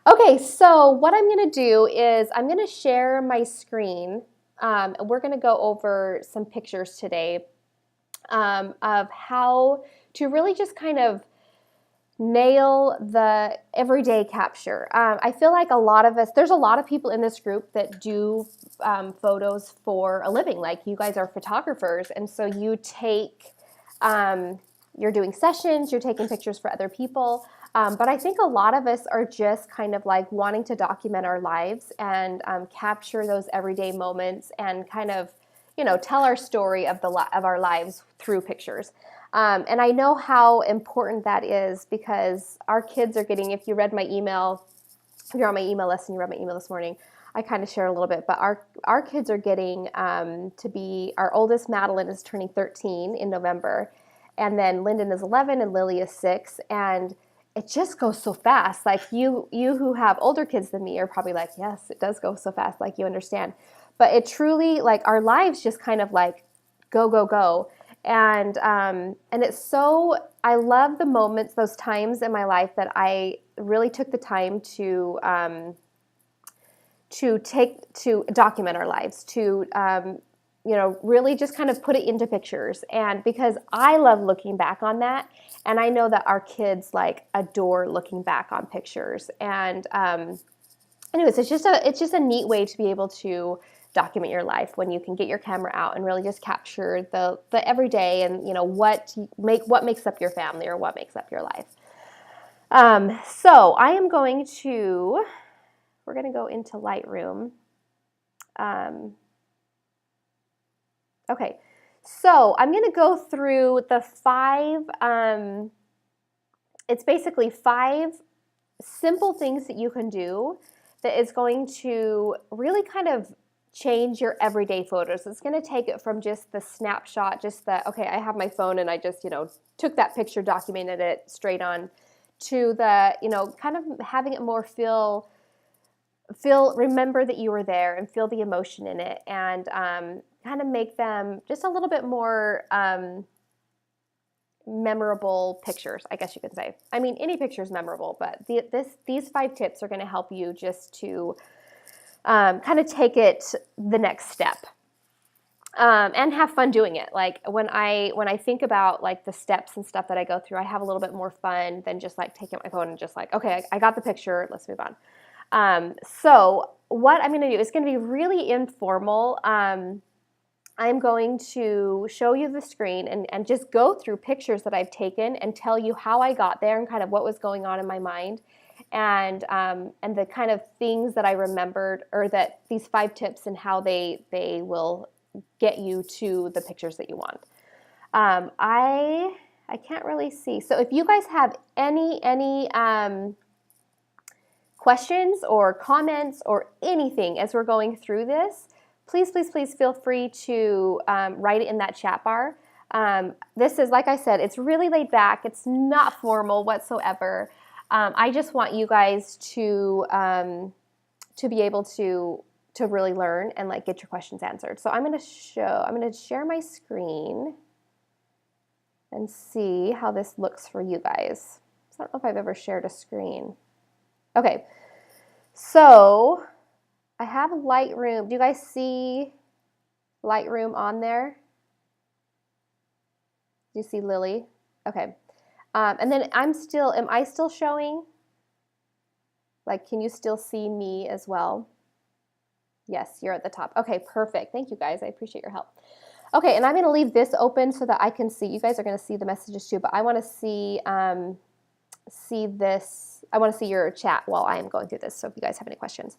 Okay, so what I'm going to do is I'm going to share my screen. We're going to go over some pictures today of how to really just kind of nail the everyday capture. I feel like a lot of us, there's a lot of people in this group that do photos for a living. Like you guys are photographers, and so you take, you're doing sessions, you're taking pictures for other people. But I think a lot of us are just kind of like wanting to document our lives and capture those everyday moments and kind of, tell our story of of our lives through pictures. And I know how important that is because our kids are getting, if you read my email, if you're on my email list and you read my email this morning, I kind of shared a little bit, but our kids are getting to be, our oldest Madeline is turning 13 in November, and then Lyndon is 11 and Lily is 6, and it just goes so fast. Like you who have older kids than me are probably like, yes, it does go so fast, like you understand. But it truly, like our lives just kind of like go, go, go. And it's so, I love the moments, those times in my life that I really took the time to document our lives, to really just kind of put it into pictures. And because I love looking back on that, and I know that our kids like adore looking back on pictures. And anyways, it's just a neat way to be able to document your life when you can get your camera out and really just capture the everyday and what makes up your family or what makes up your life. So we're going to go into Lightroom. Okay, so I'm going to go through the it's basically 5 simple things that you can do that is going to really kind of change your everyday photos. It's going to take it from just the snapshot, just the, okay, I have my phone and I just, took that picture, documented it straight on, to the, kind of having it more remember that you were there and feel the emotion in it, and kind of make them just a little bit more memorable pictures, I guess you could say. I mean, any picture is memorable, but these 5 tips are going to help you just to kind of take it the next step, and have fun doing it. Like when I think about like the steps and stuff that I go through, I have a little bit more fun than just like taking my phone and just like, okay, I got the picture, let's move on. So what I'm going to do is going to be really informal. I'm going to show you the screen and just go through pictures that I've taken and tell you how I got there and kind of what was going on in my mind, and the kind of things that I remembered, or that these 5 tips and how they will get you to the pictures that you want. I can't really see. So if you guys have any questions or comments or anything as we're going through this, please feel free to write it in that chat bar. This is, like I said, it's really laid back. It's not formal whatsoever. I just want you guys to be able to really learn and like get your questions answered. So I'm going to share my screen and see how this looks for you guys. I don't know if I've ever shared a screen. Okay, so I have Lightroom. Do you guys see Lightroom on there? Do you see Lily? Okay. And then am I still showing? Like, can you still see me as well? Yes, you're at the top. Okay, perfect. Thank you guys. I appreciate your help. Okay, and I'm going to leave this open so that I can see. You guys are going to see the messages too, but I want to see this. I want to see your chat while I am going through this. So if you guys have any questions.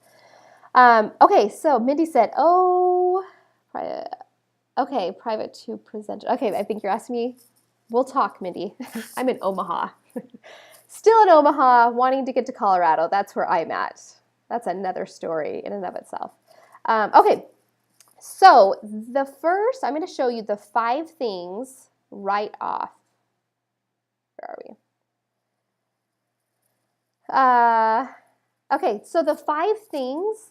Okay, so Mindy said, oh, private. Okay, private to presenter. Okay, I think you're asking me. We'll talk, Mindy. I'm in Omaha. Still in Omaha, wanting to get to Colorado. That's where I'm at. That's another story in and of itself. Okay, so the first, I'm going to show you the 5 things right off. Where are we? Okay, so the 5 things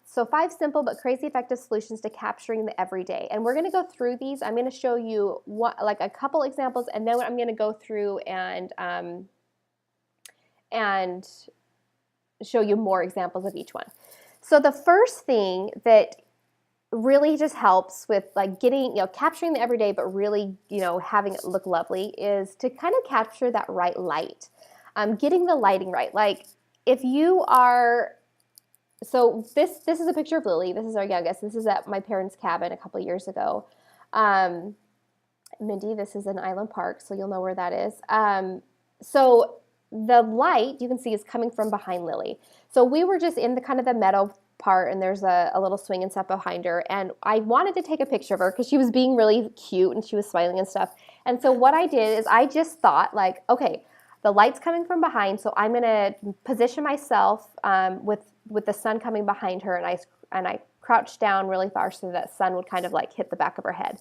so 5 simple but crazy effective solutions to capturing the everyday. And we're going to go through these. I'm going to show you like a couple examples, and then I'm going to go through and show you more examples of each one. So the first thing that really just helps with like getting, capturing the everyday, but really, having it look lovely is to kind of capture that right light. Getting the lighting right. Like if you are, so this is a picture of Lily. This is our youngest. This is at my parents' cabin a couple of years ago. Mindy, this is in Island Park, so you'll know where that is. So the light you can see is coming from behind Lily. So we were just in the kind of the meadow part, and there's a little swing and stuff behind her, and I wanted to take a picture of her because she was being really cute and she was smiling and stuff. And so what I did is I just thought like, okay, the light's coming from behind, so I'm gonna position myself with the sun coming behind her, and I crouched down really far so that sun would kind of like hit the back of her head.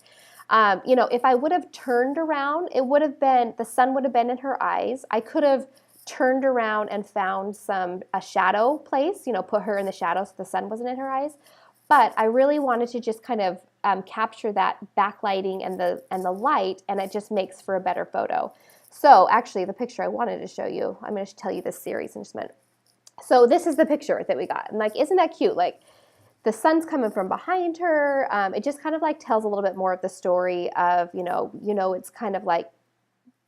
If I would have turned around, the sun would have been in her eyes. I could have turned around and found a shadow place, put her in the shadow so the sun wasn't in her eyes. But I really wanted to just kind of capture that backlighting and the light, and it just makes for a better photo. So actually, the picture I wanted to show you, I'm going to tell you this series in just a minute. So this is the picture that we got, and like, isn't that cute? Like, the sun's coming from behind her. It just kind of like tells a little bit more of the story of, it's kind of like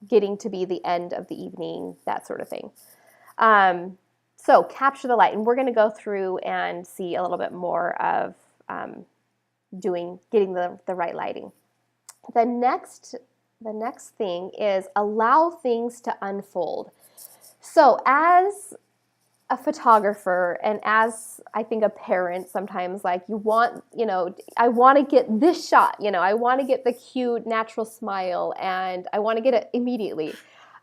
getting to be the end of the evening, that sort of thing. So capture the light, and we're going to go through and see a little bit more of getting the right lighting. The next thing is allow things to unfold. So as a photographer, and as I think a parent, sometimes like you want, I want to get this shot, I want to get the cute natural smile, and I want to get it immediately.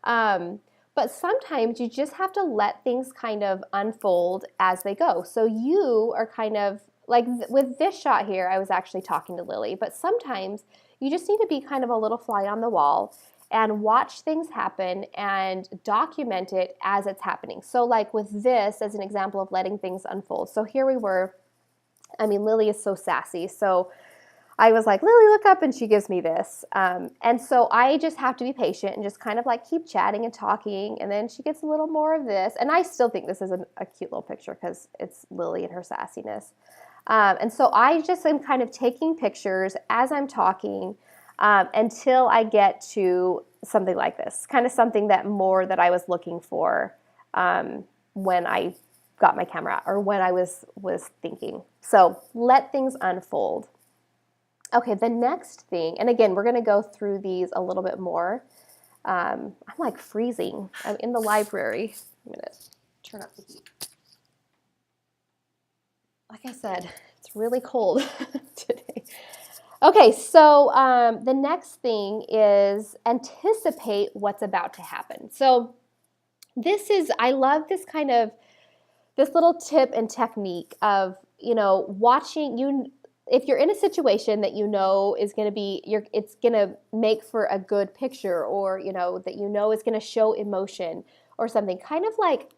But sometimes you just have to let things kind of unfold as they go. So you are kind of like with this shot here, I was actually talking to Lily, but sometimes you just need to be kind of a little fly on the wall and watch things happen and document it as it's happening. So like with this as an example of letting things unfold. So here we were, Lily is so sassy. So I was like, Lily, look up, and she gives me this. And so I just have to be patient and just kind of like keep chatting and talking, and then she gets a little more of this. And I still think this is a cute little picture because it's Lily and her sassiness. And so I just am kind of taking pictures as I'm talking, until I get to something like this, kind of something that I was looking for when I got my camera out, or when I was thinking. So let things unfold. Okay, the next thing, and again, we're going to go through these a little bit more. I'm like freezing. I'm in the library. I'm going to turn up the heat. Like I said, it's really cold today. Okay, so the next thing is anticipate what's about to happen. So I love this little tip and technique of, watching if you're in a situation that is going to be, it's going to make for a good picture, or, that is going to show emotion or something, kind of like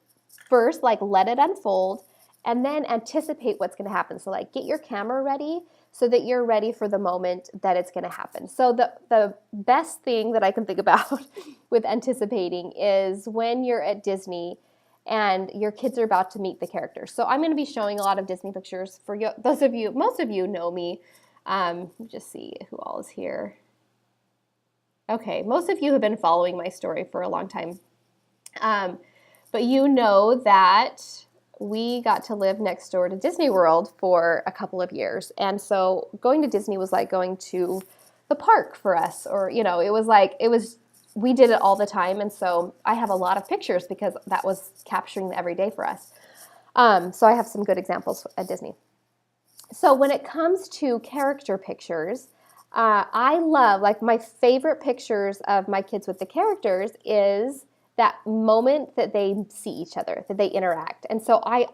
first, like let it unfold, and then anticipate what's going to happen. So like get your camera ready so that you're ready for the moment that it's going to happen. So the best thing that I can think about with anticipating is when you're at Disney and your kids are about to meet the characters. So I'm going to be showing a lot of Disney pictures for you. Most of you know me. Let me just see who all is here. Okay, most of you have been following my story for a long time. But you know that we got to live next door to Disney World for a couple of years. And so going to Disney was like going to the park for us, or, we did it all the time. And so I have a lot of pictures because that was capturing the everyday for us. So I have some good examples at Disney. So when it comes to character pictures, I love, like my favorite pictures of my kids with the characters is that moment that they see each other, that they interact. And so I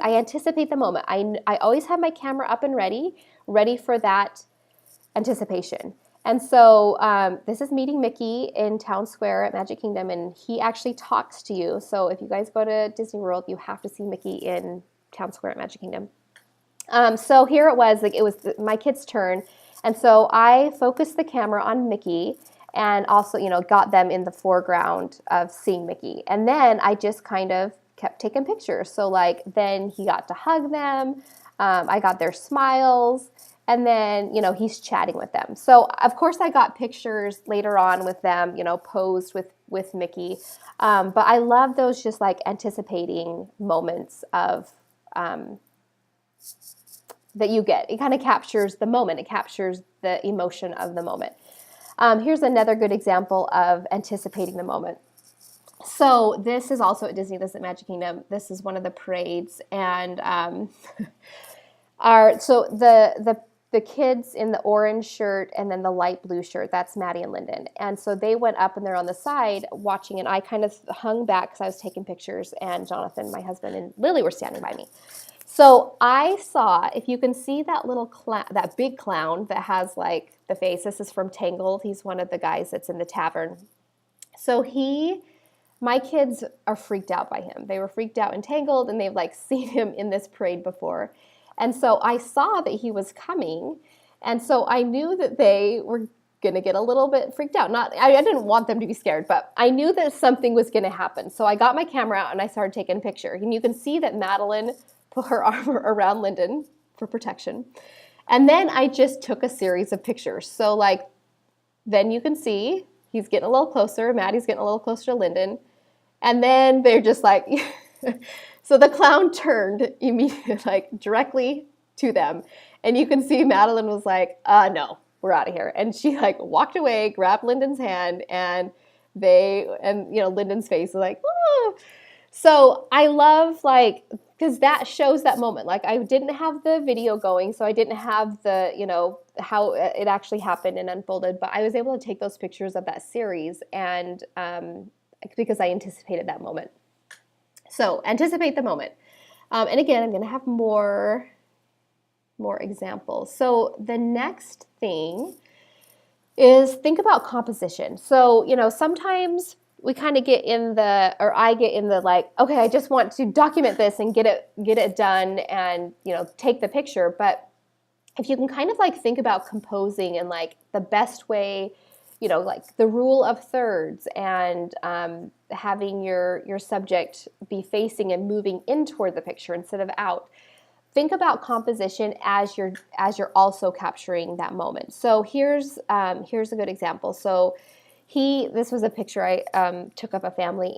anticipate the moment. I always have my camera up and ready for that anticipation. And so this is meeting Mickey in Town Square at Magic Kingdom, and he actually talks to you. So if you guys go to Disney World, you have to see Mickey in Town Square at Magic Kingdom. So here it was my kid's turn. And so I focused the camera on Mickey, and also, got them in the foreground of seeing Mickey. And then I just kind of kept taking pictures. So like then he got to hug them. I got their smiles. And then, he's chatting with them. So of course I got pictures later on with them, posed with Mickey. But I love those just like anticipating moments of that you get. It kind of captures the moment. It captures the emotion of the moment. Here's another good example of anticipating the moment. So this is also at Disney, this is at Magic Kingdom. This is one of the parades, and so the kids in the orange shirt and then the light blue shirt, that's Maddie and Lyndon. And so they went up and they're on the side watching, and I kind of hung back because I was taking pictures, and Jonathan, my husband, and Lily were standing by me. So I saw, if you can see that little that big clown that has like the face, this is from Tangled. He's one of the guys that's in the tavern. So my kids are freaked out by him. They were freaked out in Tangled, and they've like seen him in this parade before. And so I saw that he was coming, and so I knew that they were going to get a little bit freaked out. I didn't want them to be scared, but I knew that something was going to happen. So I got my camera out and I started taking a picture. And you can see that Madeline put her arm around Lyndon for protection. And then I just took a series of pictures. So like, then you can see he's getting a little closer. Maddie's getting a little closer to Lyndon. And then they're just like... So the clown turned immediately, like directly to them. And you can see Madeline was like, no, we're out of here. And she like walked away, grabbed Lyndon's hand, and Lyndon's face was like, oh. So I love because that shows that moment. Like I didn't have the video going, so I didn't have the, how it actually happened and unfolded, but I was able to take those pictures of that series and because I anticipated that moment. So anticipate the moment. And again, I'm going to have more examples. So the next thing is think about composition. So, sometimes we kind of I get in the like, okay, I just want to document this and get it done and, take the picture. But if you can kind of like think about composing and like the best way, like the rule of thirds and having your subject be facing and moving in toward the picture instead of out. Think about composition as you're also capturing that moment. So here's a good example. So this was a picture I took of a family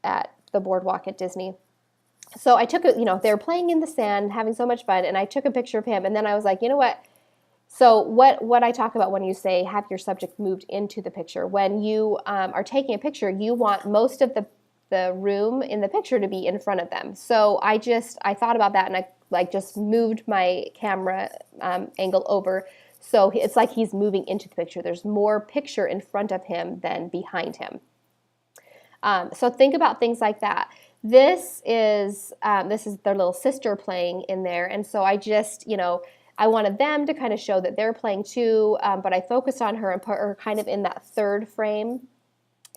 at the boardwalk at Disney. So I took they were playing in the sand, having so much fun, and I took a picture of him, and then I was like, you know what? So what I talk about when you say have your subject moved into the picture, when you are taking a picture, you want most of the room in the picture to be in front of them. So I thought about that, and I like just moved my camera angle over. So it's like he's moving into the picture. There's more picture in front of him than behind him. So think about things like that. This is their little sister playing in there, and so I just I wanted them to kind of show that they're playing too, but I focused on her and put her kind of in that third frame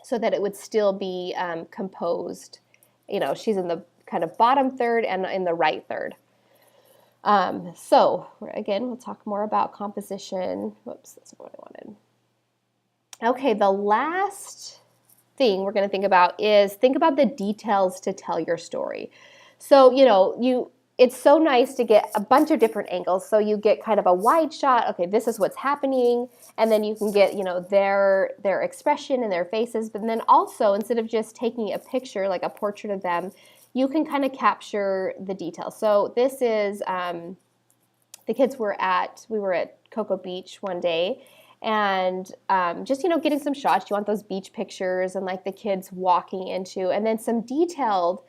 so that it would still be composed. She's in the kind of bottom third and in the right third. So again, we'll talk more about composition. Whoops, that's not what I wanted. Okay, the last thing we're going to think about is think about the details to tell your story. So, it's so nice to get a bunch of different angles. So you get kind of a wide shot. Okay, this is what's happening. And then you can get, their expression and their faces. But then also, instead of just taking a picture, like a portrait of them, you can kind of capture the details. So this is, the kids we were at Cocoa Beach one day. And just, getting some shots. You want those beach pictures and like the kids walking into, and then some detailed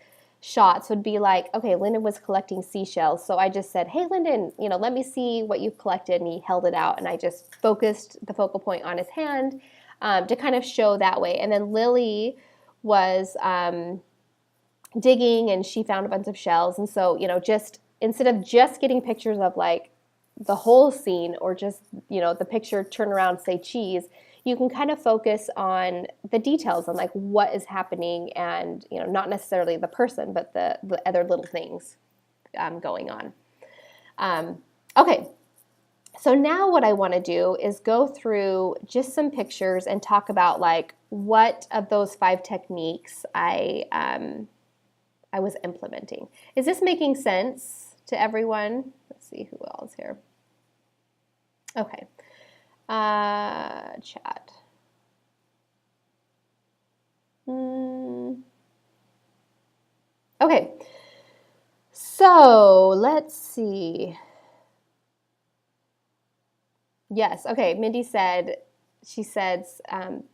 shots would be like, okay, Lyndon was collecting seashells. So I just said, hey, Lyndon, let me see what you've collected. And he held it out. And I just focused the focal point on his hand to kind of show that way. And then Lily was digging and she found a bunch of shells. And so, just instead of just getting pictures of like the whole scene or just, the picture turn around, say cheese, you can kind of focus on the details on like what is happening and, not necessarily the person, but the other little things going on. Okay, so now what I want to do is go through just some pictures and talk about like what of those 5 techniques I I was implementing. Is this making sense to everyone? Let's see who else here. Okay. Chat. Okay. So let's see. Yes. Okay. Mindy said, she says,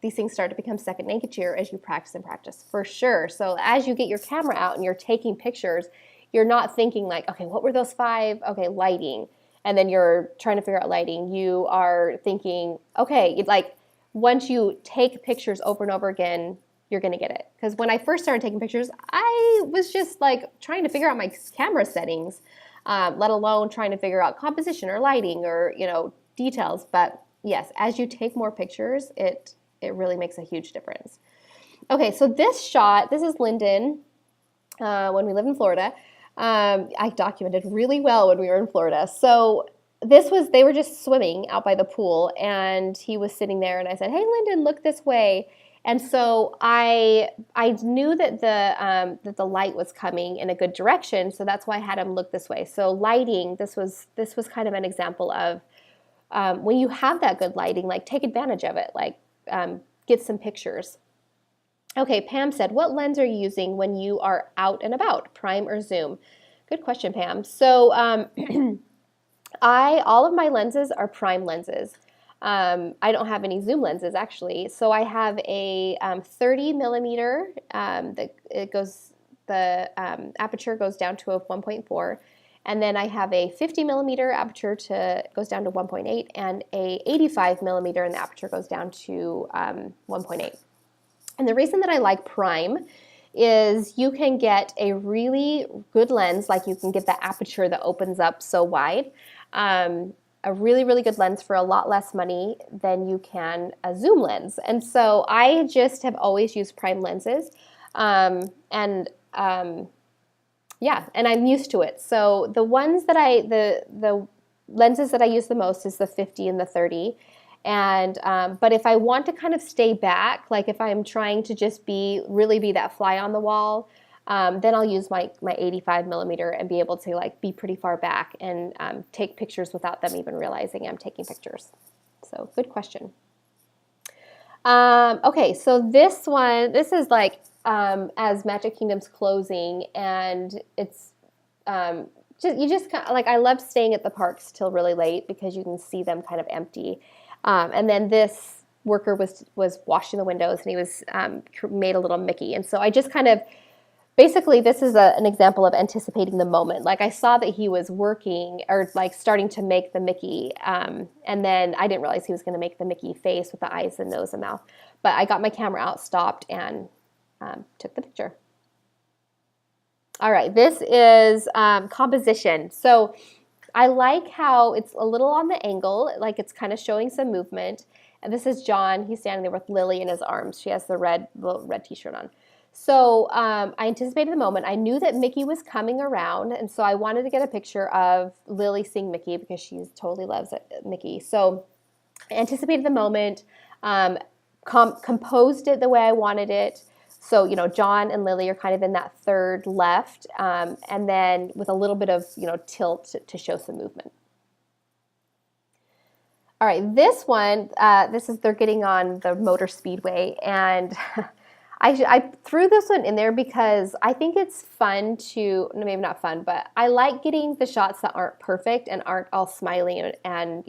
these things start to become second nature as you practice and practice, for sure. So as you get your camera out and you're taking pictures, you're not thinking like, okay, what were those 5? Okay, lighting. And then you're trying to figure out lighting. You are thinking, okay, like once you take pictures over and over again, you're going to get it. Because when I first started taking pictures, I was just like trying to figure out my camera settings, let alone trying to figure out composition or lighting or, details. But yes, as you take more pictures, it really makes a huge difference. Okay, so this shot, this is Lyndon when we lived in Florida. I documented really well when we were in Florida. So they were just swimming out by the pool, and he was sitting there, and I said, hey, Lyndon, look this way. And so I knew that the light was coming in a good direction, so that's why I had him look this way. So lighting, this was kind of an example of when you have that good lighting, like take advantage of it, like get some pictures. Okay, Pam said, what lens are you using when you are out and about, prime or zoom? Good question, Pam. So all of my lenses are prime lenses. I don't have any zoom lenses actually. So I have a 30 millimeter, the aperture goes down to a 1.4. And then I have a 50 millimeter aperture goes down to 1.8, and a 85 millimeter, and the aperture goes down to 1.8. And the reason that I like prime is you can get a really good lens, like you can get the aperture that opens up so wide, a really, really good lens for a lot less money than you can a zoom lens. And so I just have always used prime lenses, yeah, and I'm used to it. So the ones that the lenses that I use the most is the 50 and the 30. And but if I want to kind of stay back, like if I'm trying to just really be that fly on the wall, then I'll use my 85 millimeter and be able to like be pretty far back and take pictures without them even realizing I'm taking pictures. So good question. Okay, so this is like as Magic Kingdom's closing, and it's just kind of like, I love staying at the parks till really late because you can see them kind of empty. And then this worker was washing the windows, and he was made a little Mickey. And so I just kind of, basically this is an example of anticipating the moment. Like I saw that he was working or like starting to make the Mickey, and then I didn't realize he was going to make the Mickey face with the eyes and nose and mouth. But I got my camera out, stopped, and took the picture. All right, this is composition. So I like how it's a little on the angle, like it's kind of showing some movement. And this is John. He's standing there with Lily in his arms. She has the little red t-shirt on. So I anticipated the moment. I knew that Mickey was coming around, and so I wanted to get a picture of Lily seeing Mickey because she totally loves Mickey. So I anticipated the moment, composed it the way I wanted it. So, John and Lily are kind of in that third left, and then with a little bit of, tilt to show some movement. All right, this one, they're getting on the motor speedway, and I threw this one in there because I think it's fun to, maybe not fun, but I like getting the shots that aren't perfect and aren't all smiling and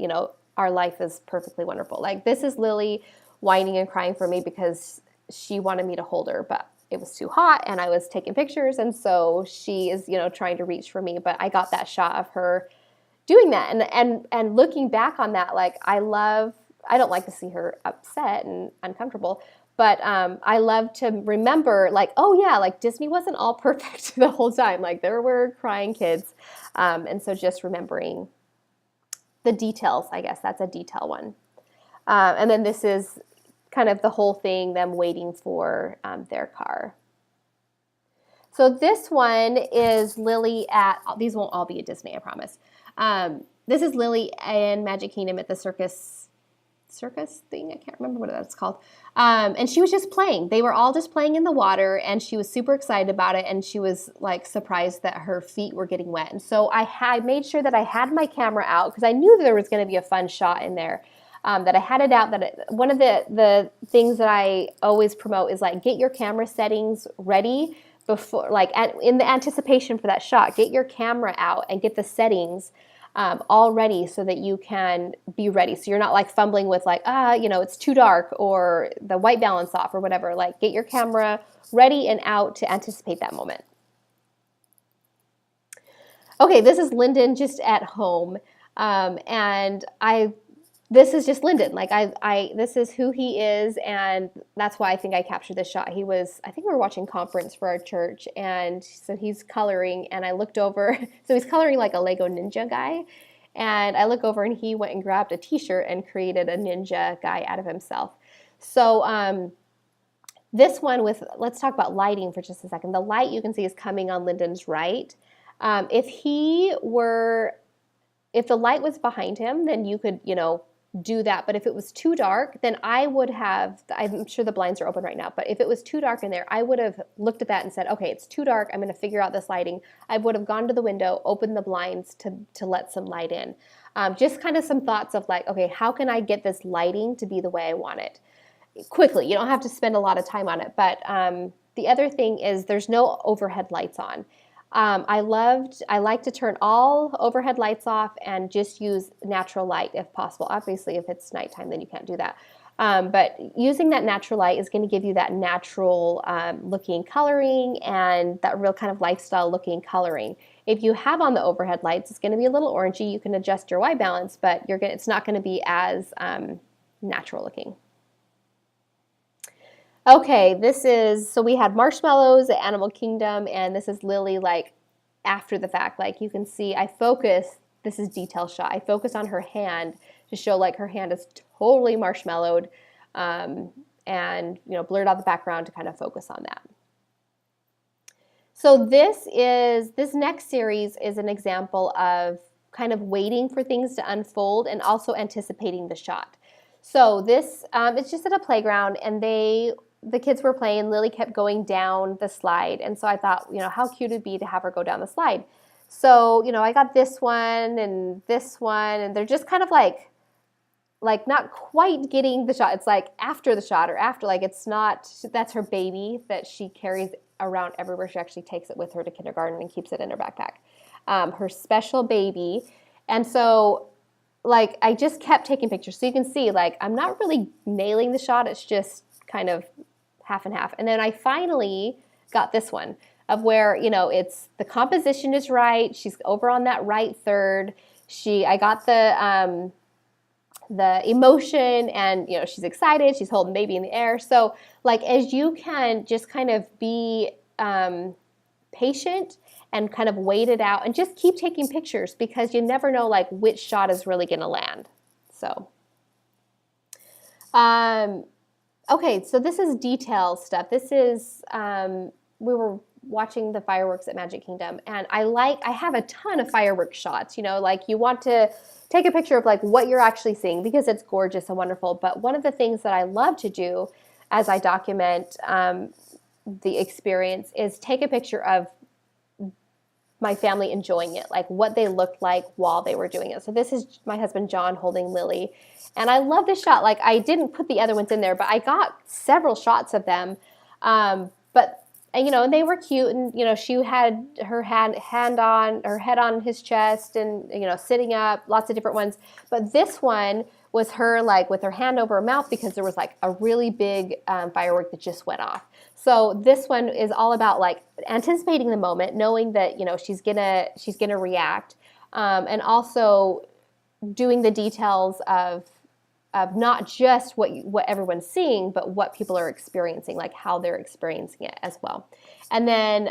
our life is perfectly wonderful. Like this is Lily whining and crying for me because she wanted me to hold her, but it was too hot and I was taking pictures, and so she is, trying to reach for me, but I got that shot of her doing that. And looking back on that, like I don't like to see her upset and uncomfortable, but I love to remember like, oh yeah, like Disney wasn't all perfect the whole time. Like there were crying kids. And so just remembering the details, I guess that's a detail one. And then this is kind of the whole thing, them waiting for their car. So this one is Lily these won't all be at Disney, I promise. This is Lily and Magic Kingdom at the circus circus thing. I can't remember what that's called. And she was just playing. They were all just playing in the water, and she was super excited about it, and she was like surprised that her feet were getting wet. And so I made sure that I had my camera out because I knew there was going to be a fun shot in there. That I had it out. One of the things that I always promote is like get your camera settings ready before, like in the anticipation for that shot. Get your camera out and get the settings all ready so that you can be ready. So you're not like fumbling with like, it's too dark or the white balance off or whatever. Like get your camera ready and out to anticipate that moment. Okay, this is Lyndon just at home. And this is just Lyndon. Like this is who he is, and that's why I think I captured this shot. I think we were watching conference for our church, and so he's coloring, and I looked over, so he's coloring like a Lego ninja guy, and I look over and he went and grabbed a t-shirt and created a ninja guy out of himself. So this one let's talk about lighting for just a second. The light you can see is coming on Lyndon's right. If the light was behind him, then you could, do that. But if it was too dark, then I'm sure the blinds are open right now, but if it was too dark in there, I would have looked at that and said, okay, it's too dark. I'm going to figure out this lighting. I would have gone to the window, opened the blinds to let some light in. Just kind of some thoughts of like, okay, how can I get this lighting to be the way I want it? Quickly, you don't have to spend a lot of time on it. But the other thing is there's no overhead lights on. I like to turn all overhead lights off and just use natural light if possible. Obviously, if it's nighttime, then you can't do that. But using that natural light is going to give you that natural looking coloring and that real kind of lifestyle looking coloring. If you have on the overhead lights, it's going to be a little orangey. You can adjust your white balance, but it's not going to be as natural looking. Okay, so we had marshmallows at Animal Kingdom, and this is Lily like after the fact. Like you can see, this is detail shot. I focus on her hand to show like her hand is totally marshmallowed, and blurred out the background to kind of focus on that. So this next series is an example of kind of waiting for things to unfold and also anticipating the shot. So this, it's just at a playground, and the kids were playing. Lily kept going down the slide, and so I thought, how cute it'd be to have her go down the slide. So, I got this one, and they're just kind of like not quite getting the shot. It's like after the shot, or after, like it's not, that's her baby that she carries around everywhere. She actually takes it with her to kindergarten and keeps it in her backpack. Her special baby. And so, like, I just kept taking pictures. So you can see, like, I'm not really nailing the shot. It's just kind of half and half. And then I finally got this one of where, it's the composition is right. She's over on that right third. I got the emotion, and, she's excited. She's holding baby in the air. So like, as you can just kind of be patient and kind of wait it out and just keep taking pictures, because you never know like which shot is really going to land. So, okay, so this is detail stuff. This is, we were watching the fireworks at Magic Kingdom, and I have a ton of fireworks shots, like you want to take a picture of like what you're actually seeing because it's gorgeous and wonderful. But one of the things that I love to do as I document the experience is take a picture of my family enjoying it, like what they looked like while they were doing it. So this is my husband, John, holding Lily. And I love this shot. Like I didn't put the other ones in there, but I got several shots of them. And they were cute, and, she had her head on his chest and, sitting up, lots of different ones. But this one was her like with her hand over her mouth because there was like a really big firework that just went off. So this one is all about like anticipating the moment, knowing that, she's gonna react, and also doing the details of not just what everyone's seeing, but what people are experiencing, like how they're experiencing it as well. And then,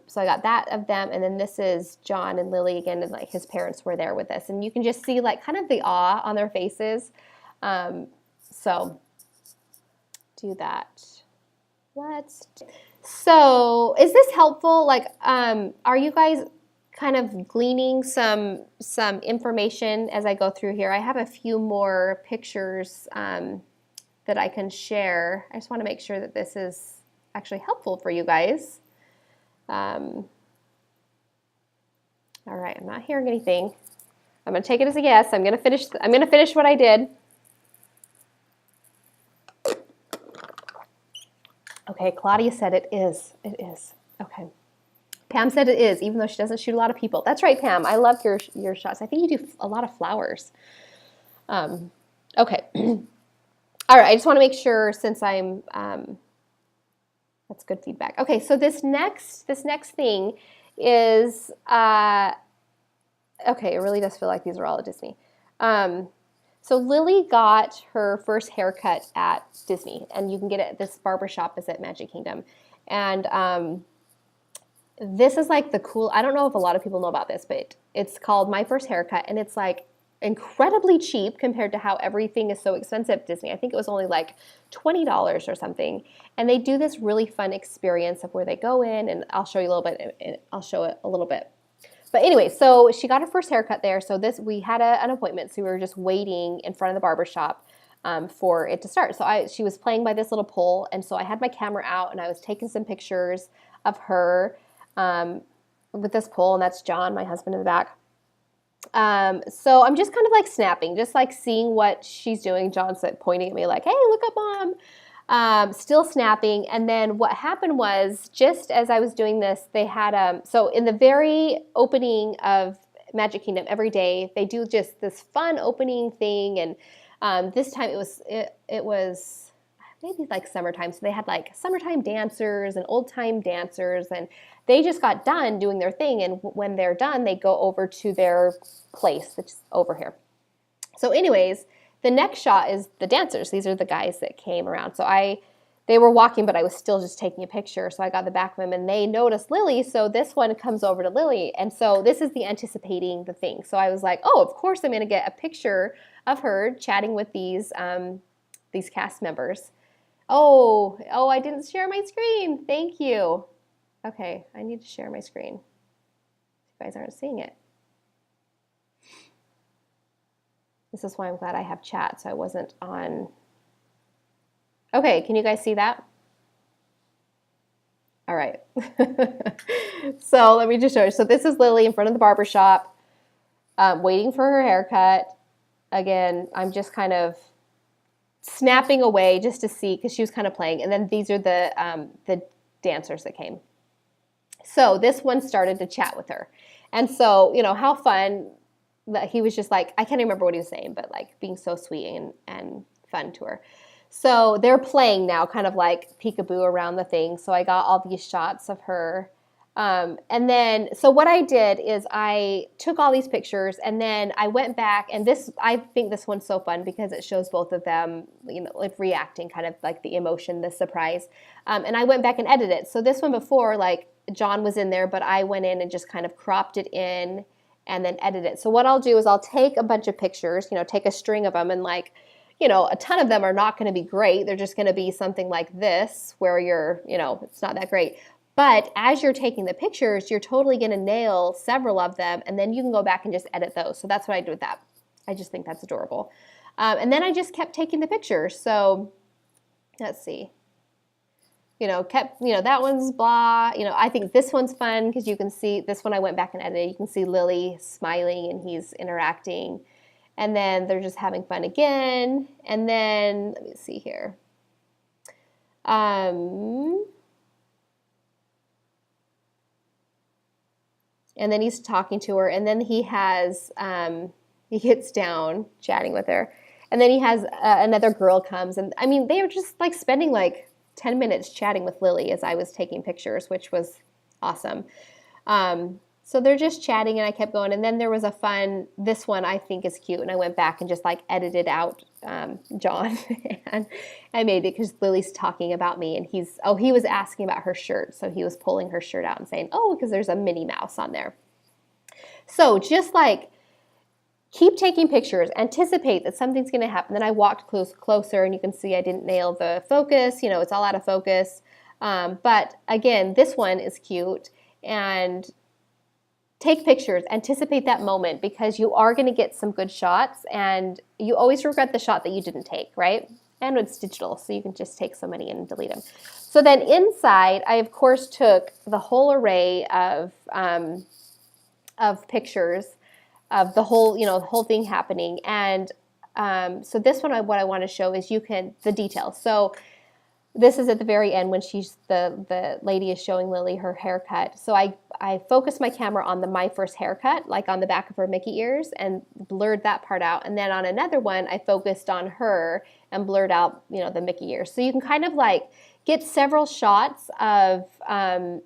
so I got that of them, and then this is John and Lily again, and like his parents were there with us, and you can just see like kind of the awe on their faces. So do that. So is this helpful? Like, are you guys kind of gleaning some information as I go through here. I have a few more pictures that I can share. I just want to make sure that this is actually helpful for you guys. All right, I'm not hearing anything. I'm going to take it as a yes. I'm going to finish what I did. Okay, Claudia said it is. It is. Okay. Pam said it is, even though she doesn't shoot a lot of people. That's right, Pam. I love your shots. I think you do a lot of flowers. Okay. All right, I just want to make sure since I'm, that's good feedback. Okay, so this next thing is, okay, it really does feel like these are all at Disney. So Lily got her first haircut at Disney, and you can get it at this barbershop is at Magic Kingdom. And this is like the cool, I don't know if a lot of people know about this, but it's called My First Haircut, and it's like incredibly cheap compared to how everything is so expensive at Disney. I think it was only like $20 or something. And they do this really fun experience of where they go in, and I'll show you a little bit, I'll show it a little bit. But anyway, so she got her first haircut there. So we had an appointment, so we were just waiting in front of the barbershop for it to start. So she was playing by this little pole, and so I had my camera out, and I was taking some pictures of her with this pole, and that's John, my husband, in the back. So I'm just kind of like snapping, just like seeing what she's doing. John's pointing at me like, hey, look up, Mom. Still snapping. And then what happened was, just as I was doing this, they had, so in the very opening of Magic Kingdom every day, they do just this fun opening thing. And this time it was maybe like summertime. So they had like summertime dancers and old time dancers, and they just got done doing their thing. And when they're done, they go over to their place, which is over here. So anyways, the next shot is the dancers. These are the guys that came around. So they were walking, but I was still just taking a picture. So I got the back of them, and they noticed Lily. So this one comes over to Lily. And so this is the anticipating the thing. So I was like, oh, of course I'm going to get a picture of her chatting with these cast members. Oh, I didn't share my screen. Thank you. Okay, I need to share my screen. You guys aren't seeing it. This is why I'm glad I have chat, so I wasn't on. Okay, can you guys see that? All right. So let me just show you. So this is Lily in front of the barbershop, waiting for her haircut. Again, I'm just kind of snapping away just to see, because she was kind of playing. And then these are the dancers that came. So this one started to chat with her. And so, you know, how fun that he was just like, I can't remember what he was saying, but like being so sweet and fun to her. So they're playing now, kind of like peekaboo around the thing. So I got all these shots of her. And then, so what I did is I took all these pictures, and then I went back, and I think this one's so fun because it shows both of them, you know, like reacting, kind of like the emotion, the surprise. And I went back and edited it. So this one before, like John was in there, but I went in and just kind of cropped it in and then edit it. So what I'll do is I'll take a bunch of pictures, you know, take a string of them, and like, you know, a ton of them are not going to be great. They're just going to be something like this where you're, you know, it's not that great. But as you're taking the pictures, you're totally going to nail several of them, and then you can go back and just edit those. So that's what I do with that. I just think that's adorable. And then I just kept taking the pictures. So let's see. You know, that one's blah. You know, I think this one's fun because you can see, this one I went back and edited. You can see Lily smiling and he's interacting. And then they're just having fun again. And then, let me see here. And then he's talking to her. And then he has, he gets down chatting with her. And then he has another girl comes. And I mean, they were just like spending like 10 minutes chatting with Lily as I was taking pictures, which was awesome. So they're just chatting, and I kept going. And then there was a fun, this one I think is cute, and I went back and just like edited out John, and I made it because Lily's talking about me, and he was asking about her shirt. So he was pulling her shirt out and saying, oh, because there's a Minnie Mouse on there. So just like, keep taking pictures, anticipate that something's going to happen. Then I walked closer, and you can see I didn't nail the focus. You know, it's all out of focus. But again, this one is cute. And take pictures, anticipate that moment, because you are going to get some good shots, and you always regret the shot that you didn't take, right? And it's digital, so you can just take so many and delete them. So then inside, I of course took the whole array of pictures of the whole, the whole thing happening. And so this one, what I want to show is the details. So this is at the very end when the lady is showing Lily her haircut. So I focused my camera on my first haircut, like on the back of her Mickey ears, and blurred that part out. And then on another one, I focused on her and blurred out, the Mickey ears. So you can kind of like get several shots of the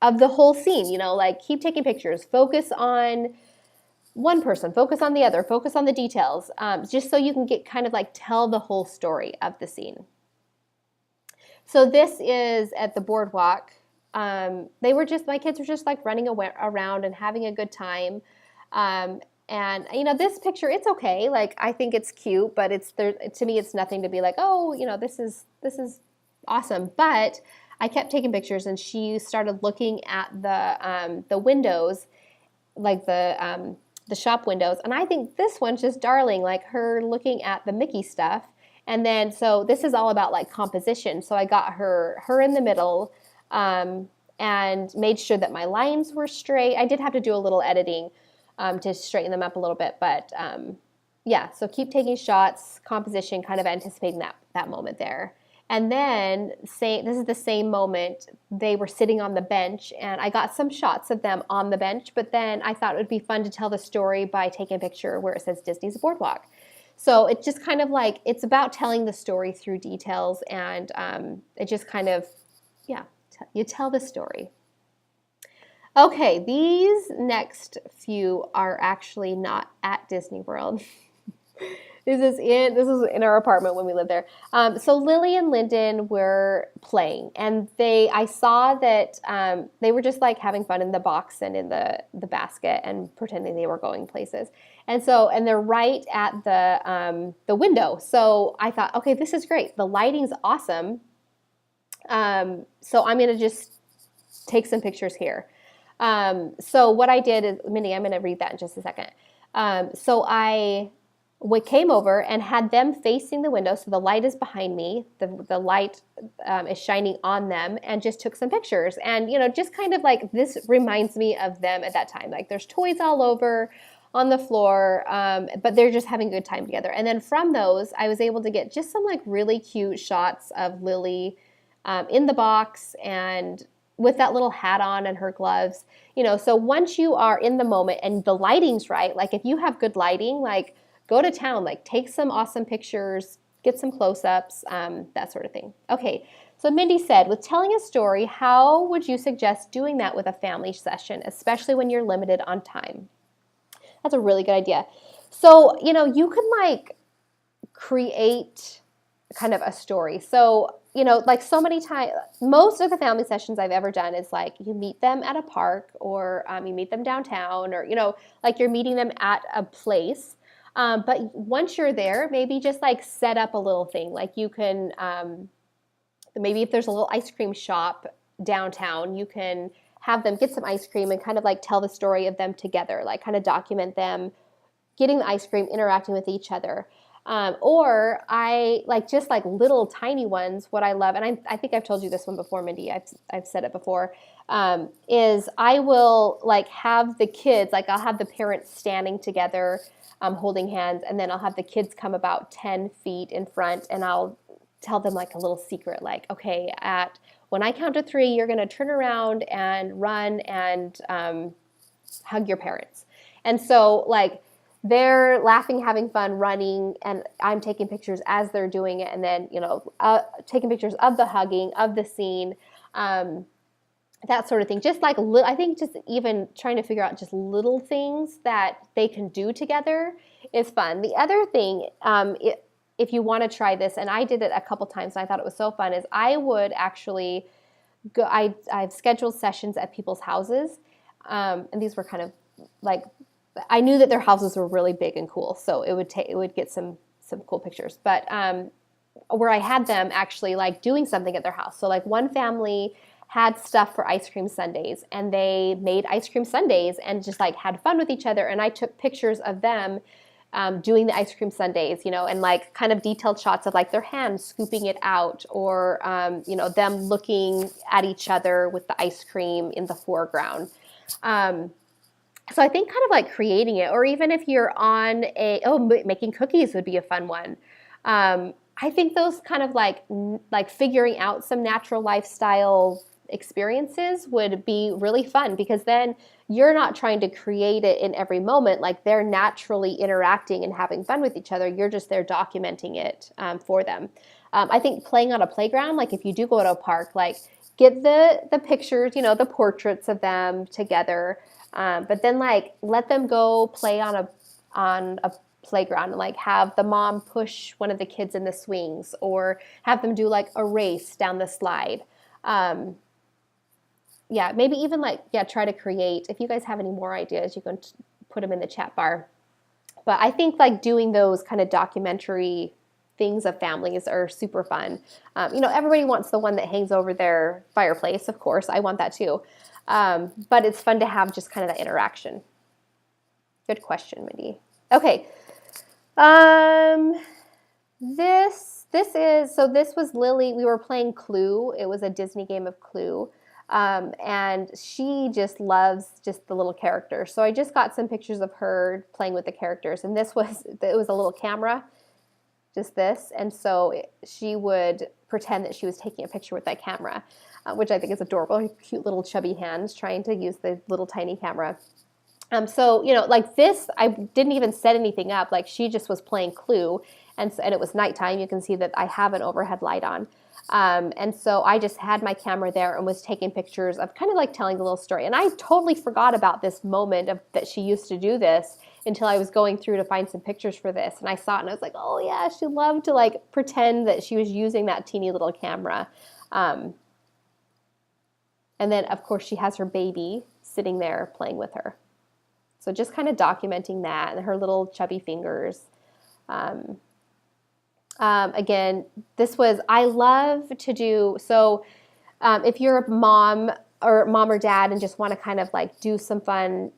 whole scene, like keep taking pictures, focus on one person, focus on the other, focus on the details, just so you can get kind of like tell the whole story of the scene. So this is at the boardwalk. My kids were just like running around and having a good time. And this picture, it's okay. Like, I think it's cute, but to me, it's nothing to be like, oh, this is awesome. But I kept taking pictures, and she started looking at the windows, like the shop windows. And I think this one's just darling, like her looking at the Mickey stuff. And then, so this is all about like composition. So I got her in the middle, and made sure that my lines were straight. I did have to do a little editing to straighten them up a little bit, but yeah, so keep taking shots, composition, kind of anticipating that moment there. And then this is the same moment, they were sitting on the bench, and I got some shots of them on the bench, but then I thought it would be fun to tell the story by taking a picture where it says Disney's Boardwalk. So it just kind of like, it's about telling the story through details, and it just kind of, you tell the story. Okay, these next few are actually not at Disney World. This is in our apartment when we lived there. So Lily and Lyndon were playing, and I saw that they were just like having fun in the box and in the basket and pretending they were going places. And they're right at the window. So I thought, okay, this is great. The lighting's awesome. So I'm gonna just take some pictures here. So what I did is, Mindy, I'm gonna read that in just a second. So we came over and had them facing the window, so the light is behind me, the light is shining on them, and just took some pictures. And, just kind of like, this reminds me of them at that time. Like, there's toys all over on the floor, but they're just having a good time together. And then from those, I was able to get just some like really cute shots of Lily in the box and with that little hat on and her gloves. So once you are in the moment and the lighting's right, like if you have good lighting, like, go to town, like take some awesome pictures, get some close-ups, that sort of thing. Okay, so Mindy said, with telling a story, how would you suggest doing that with a family session, especially when you're limited on time? That's a really good idea. So, you can like create kind of a story. So, like so many times, most of the family sessions I've ever done is like you meet them at a park, or you meet them downtown, or, like you're meeting them at a place. But once you're there, maybe just like set up a little thing. Like you can, maybe if there's a little ice cream shop downtown, you can have them get some ice cream and kind of like tell the story of them together, like kind of document them getting the ice cream, interacting with each other. Or I like just like little tiny ones. What I love, and I think I've told you this one before, Mindy, I've said it before, is I will like have the kids, like I'll have the parents standing together, holding hands, and then I'll have the kids come about 10 feet in front, and I'll tell them like a little secret, like, okay, when I count to 3, you're going to turn around and run and hug your parents. And so like they're laughing, having fun, running, and I'm taking pictures as they're doing it, and then, taking pictures of the hugging, of the scene, that sort of thing. Just like, I think just even trying to figure out just little things that they can do together is fun. The other thing, if you want to try this, and I did it a couple times and I thought it was so fun, is I would actually go, I've scheduled sessions at people's houses, and these were kind of like, I knew that their houses were really big and cool, so it would get some cool pictures. But where I had them actually like doing something at their house. So like one family had stuff for ice cream sundaes, and they made ice cream sundaes and just like had fun with each other. And I took pictures of them doing the ice cream sundaes, you know, and like kind of detailed shots of like their hands scooping it out, or you know, them looking at each other with the ice cream in the foreground. So I think kind of like creating it, or even if you're on making cookies would be a fun one. I think those kind of like figuring out some natural lifestyle experiences would be really fun, because then you're not trying to create it in every moment. Like, they're naturally interacting and having fun with each other. You're just there documenting it for them. I think playing on a playground, like if you do go to a park, like get the pictures, you know, the portraits of them together, but then like let them go play on a playground, and like have the mom push one of the kids in the swings, or have them do like a race down the slide. Yeah, maybe even like, yeah, try to create. If you guys have any more ideas, you can put them in the chat bar. But I think like doing those kind of documentary things of families are super fun. You know, everybody wants the one that hangs over their fireplace. Of course, I want that too. But it's fun to have just kind of that interaction. Good question, Mindy. Okay. This was Lily. We were playing Clue. It was a Disney game of Clue. And she just loves just the little characters. So I just got some pictures of her playing with the characters. And it was a little camera, just this. And so she would pretend that she was taking a picture with that camera, which I think is adorable. Cute little chubby hands trying to use the little tiny camera. So, you know, like this, I didn't even set anything up. Like, she just was playing Clue, and it was nighttime. You can see that I have an overhead light on. And so I just had my camera there and was taking pictures of kind of like telling the little story. And I totally forgot about this moment that she used to do this until I was going through to find some pictures for this. And I saw it and I was like, oh yeah, she loved to like pretend that she was using that teeny little camera. And then of course she has her baby sitting there playing with her. So just kind of documenting that, and her little chubby fingers. Again, I love to do, so if you're a mom or dad and just want to kind of like do some fun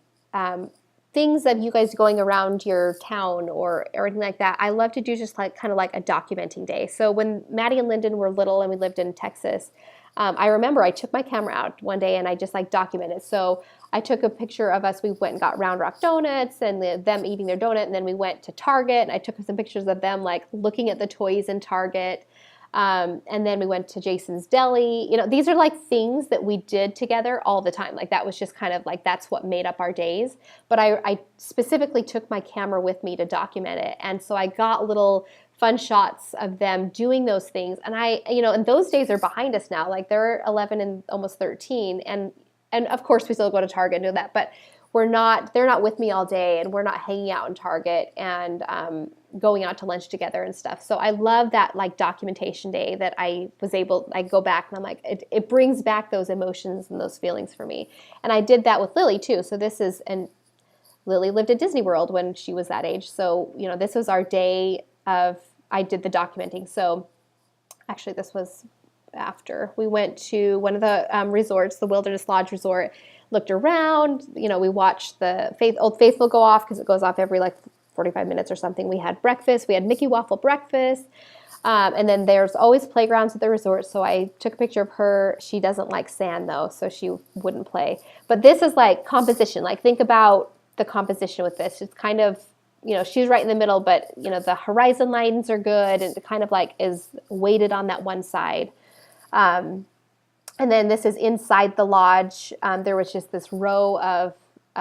things of you guys going around your town or anything like that, I love to do just like kind of like a documenting day. So when Maddie and Lyndon were little and we lived in Texas, I remember I took my camera out one day and I just like documented. So I took a picture of us. We went and got Round Rock donuts and them eating their donut. And then we went to Target and I took some pictures of them like looking at the toys in Target. And then we went to Jason's Deli. You know, these are like things that we did together all the time. Like that was just kind of like, that's what made up our days. But I specifically took my camera with me to document it. And so I got little fun shots of them doing those things. And and those days are behind us now. Like they're 11 and almost 13. And of course we still go to Target and do that, but they're not with me all day, and we're not hanging out in Target and going out to lunch together and stuff. So I love that like documentation day that I go back and I'm like, it brings back those emotions and those feelings for me. And I did that with Lily too. So Lily lived at Disney World when she was that age. So, this was our day I did the documenting. So actually this was after we went to one of the resorts, the Wilderness Lodge Resort, looked around, we watched the Old Faithful go off because it goes off every like 45 minutes or something. We had breakfast. We had Mickey Waffle breakfast. And then there's always playgrounds at the resort. So I took a picture of her. She doesn't like sand though, so she wouldn't play. But this is like composition. Like think about the composition with this. It's kind of, she's right in the middle, but the horizon lines are good and it kind of like is weighted on that one side. And then this is inside the lodge. There was just this row of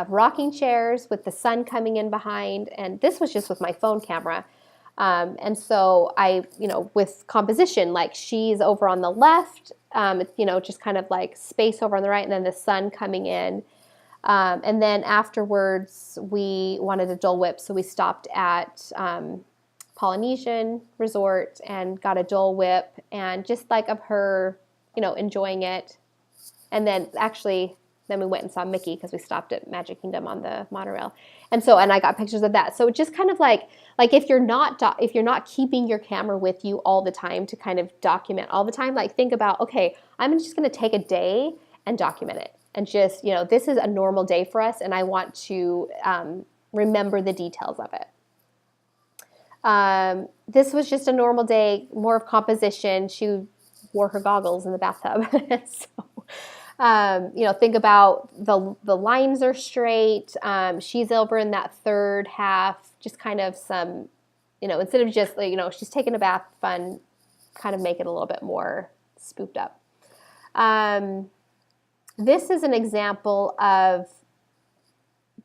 rocking chairs with the sun coming in behind. And this was just with my phone camera. And so I, with composition, like she's over on the left, just kind of like space over on the right, and then the sun coming in. And then afterwards, we wanted a Dole Whip. So we stopped at Polynesian Resort and got a Dole Whip, and just like of her, enjoying it. And then actually, then we went and saw Mickey because we stopped at Magic Kingdom on the monorail. And I got pictures of that. So it just kind of like if you're not keeping your camera with you all the time to kind of document all the time, like think about, okay, I'm just going to take a day and document it. And just, this is a normal day for us, and I want to remember the details of it. This was just a normal day, more of composition. She wore her goggles in the bathtub. So, think about the lines are straight. She's over in that third half, just kind of some, instead of just, she's taking a bath, fun, kind of make it a little bit more spoofed up. This is an example of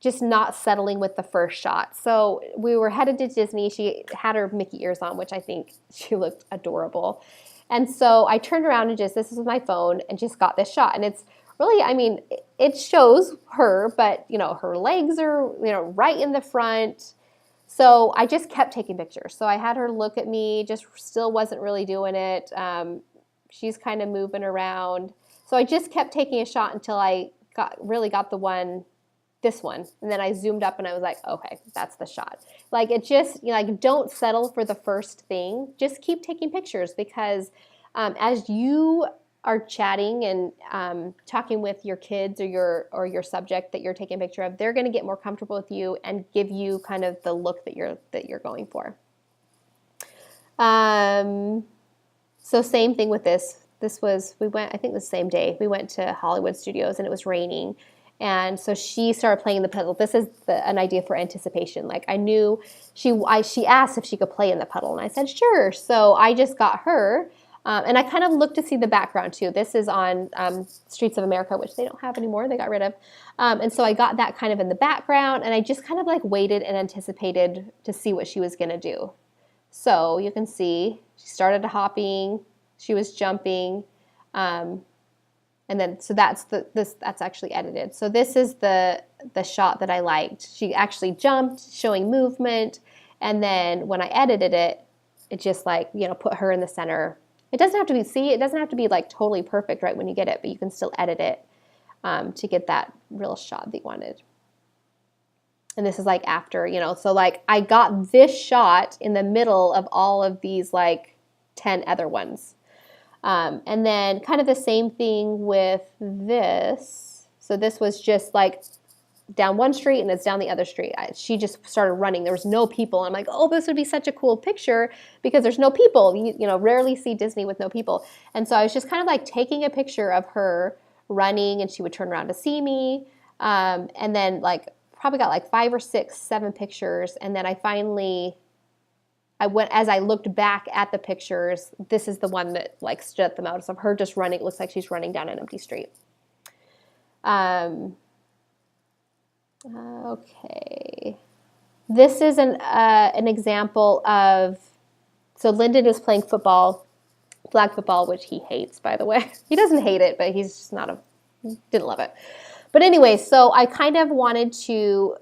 just not settling with the first shot. So we were headed to Disney. She had her Mickey ears on, which I think she looked adorable. And so I turned around and this is my phone, and just got this shot. And it's really, it shows her, but, her legs are, right in the front. So I just kept taking pictures. So I had her look at me, just still wasn't really doing it. She's kind of moving around. So I just kept taking a shot until I got the one, this one. And then I zoomed up and I was like, okay, that's the shot. Like it just, don't settle for the first thing. Just keep taking pictures, because as you are chatting and talking with your kids or your subject that you're taking a picture of, they're going to get more comfortable with you and give you kind of the look that you're going for. So same thing with this. We went, I think the same day, we went to Hollywood Studios and it was raining. And so she started playing the puddle. This is an idea for anticipation. Like I knew she asked if she could play in the puddle, and I said, sure. So I just got her, and I kind of looked to see the background too. This is on Streets of America, which they don't have anymore. They got rid of. And so I got that kind of in the background, and I just kind of like waited and anticipated to see what she was going to do. So you can see she started hopping. She was jumping, and then so that's actually edited. So this is the shot that I liked. She actually jumped, showing movement, and then when I edited it, it just like put her in the center. It doesn't have to be like totally perfect right when you get it, but you can still edit it to get that real shot that you wanted. And this is like after, so like I got this shot in the middle of all of these like 10 other ones. And then kind of the same thing with this. So this was just like down one street and it's down the other street. She just started running. There was no people. I'm like, oh, this would be such a cool picture because there's no people. You rarely see Disney with no people. And so I was just kind of like taking a picture of her running, and she would turn around to see me. And then like probably got like 5 or 6, 7 pictures. And then as I looked back at the pictures, this is the one that like stood out the most of her just running. It looks like she's running down an empty street. Okay. This is an example of, so Lyndon is playing football, flag football, which he hates, by the way. He doesn't hate it, but he's just didn't love it. But anyway, so I kind of wanted to,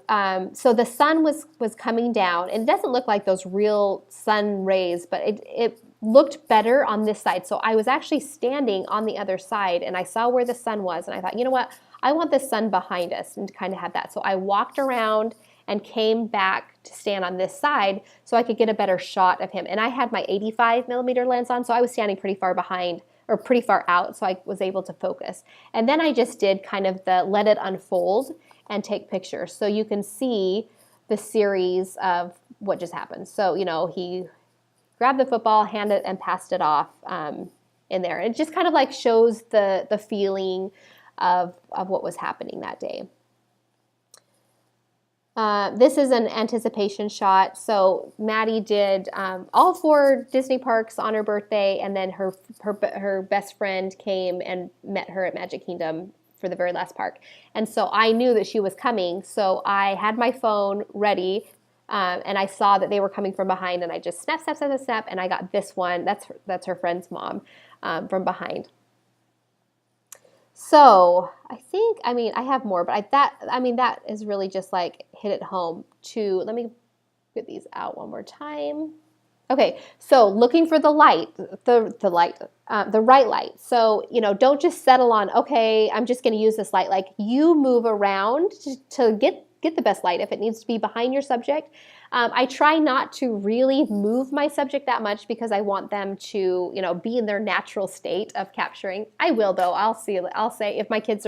so the sun was coming down, and it doesn't look like those real sun rays, but it looked better on this side. So I was actually standing on the other side, and I saw where the sun was, and I thought, you know what, I want the sun behind us and to kind of have that. So I walked around and came back to stand on this side so I could get a better shot of him. And I had my 85 millimeter lens on, so I was standing pretty far behind, or pretty far out, so I was able to focus. And then I just did kind of the let it unfold and take pictures. So you can see the series of what just happened. So, he grabbed the football, handed it, and passed it off in there. It just kind of like shows the feeling of what was happening that day. This is an anticipation shot. So Maddie did all 4 Disney parks on her birthday, and then her best friend came and met her at Magic Kingdom for the very last park. And so I knew that she was coming, so I had my phone ready, and I saw that they were coming from behind, and I just snap, and I got this one. That's her friend's mom from behind. So I think, I have more, but that is really just like hit it home to, let me get these out one more time. Okay, so looking for the light, the right light. So, don't just settle on, okay, I'm just going to use this light. Like, you move around to get the best light if it needs to be behind your subject. I try not to really move my subject that much because I want them to, be in their natural state of capturing. I will though. I'll say if my kids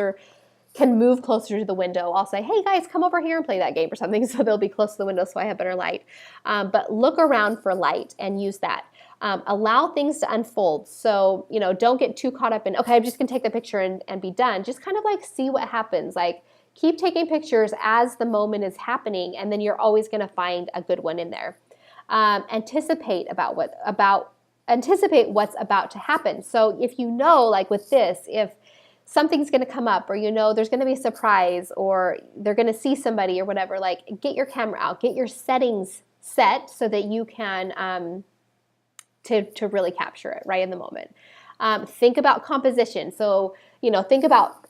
can move closer to the window, I'll say, hey guys, come over here and play that game or something. So they'll be close to the window so I have better light. But look around for light and use that. Allow things to unfold. So, don't get too caught up in, okay, I'm just gonna take the picture and be done. Just kind of like see what happens. Like, keep taking pictures as the moment is happening, and then you're always gonna find a good one in there. Anticipate anticipate what's about to happen. So if like with this, if something's going to come up, or there's going to be a surprise, or they're going to see somebody or whatever, like, get your camera out, get your settings set so that you can to really capture it right in the moment. Think about composition. So, think about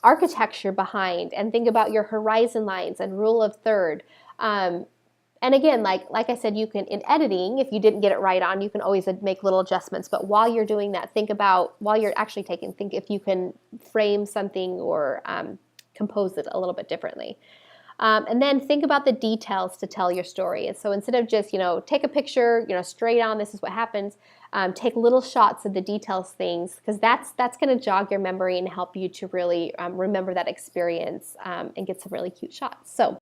architecture behind, and think about your horizon lines and rule of third. And again, like I said, you can, in editing, if you didn't get it right on, you can always make little adjustments. But while you're doing that, while you're actually think if you can frame something or compose it a little bit differently. And then think about the details to tell your story. And so instead of just, take a picture, straight on, this is what happens, take little shots of the details things, because that's going to jog your memory and help you to really remember that experience and get some really cute shots. So